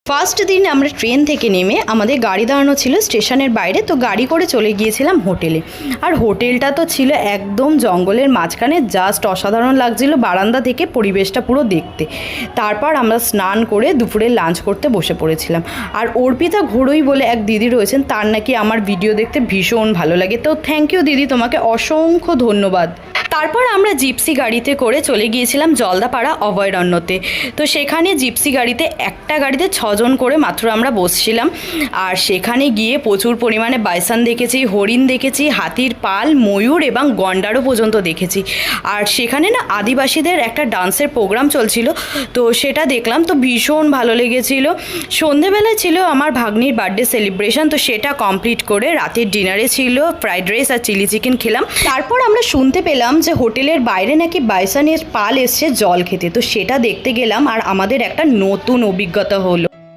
First দিন আমরা train থেকে নেমে আমাদের গাড়ি দাঁড়ানো ছিল স্টেশনের বাইরে, তো গাড়ি করে চলে গিয়েছিলাম হোটেলে। আর হোটেলটা তো ছিল একদম জঙ্গলের মাঝখানে, জাস্ট অসাধারণ লাগছিল বারান্দা থেকে পরিবেশটা পুরো দেখতে। তারপর আমরা স্নান করে দুপুরে লাঞ্চ করতে বসে পড়েছিলাম। আর অর্পিতা ঘোড়ই বলে এক দিদি রয়েছেন, তার নাকি আমার ভিডিও দেখতে ভীষণ ভালো লাগে। তো থ্যাংক ইউ দিদি, তোমাকে অসংখ্য ধন্যবাদ। তারপর আমরা জিপসি গাড়িতে করে চলে গিয়েছিলাম জলদাপাড়া অভয়ারণ্যতে। তো সেখানে জিপসি গাড়িতে একটা গাড়িতে 6 জন করে মাত্র আমরা বসছিলাম। আর সেখানে গিয়ে প্রচুর পরিমাণে বাইসন দেখেছি, হরিণ দেখেছি, হাতির পাল, ময়ূর এবং গন্ডারও পর্যন্ত দেখেছি। আর সেখানে না আদিবাসীদের একটা ডান্সের প্রোগ্রাম চলছিল, তো সেটা দেখলাম, তো ভীষণ ভালো লেগেছিল। সন্ধেবেলায় ছিল আমার ভাগ্নির বার্থডে সেলিব্রেশন, তো সেটা কমপ্লিট করে রাতের ডিনারে ছিল ফ্রাইড রাইস আর চিলি চিকেন খেলাম। তারপর আমরা শুনতে পেলাম যে হোটেলের বাইরে নাকি বাইসনের পাল এসছে জল খেতে, তো সেটা দেখতে গেলাম আর আমাদের একটা নতুন অভিজ্ঞতা হলো।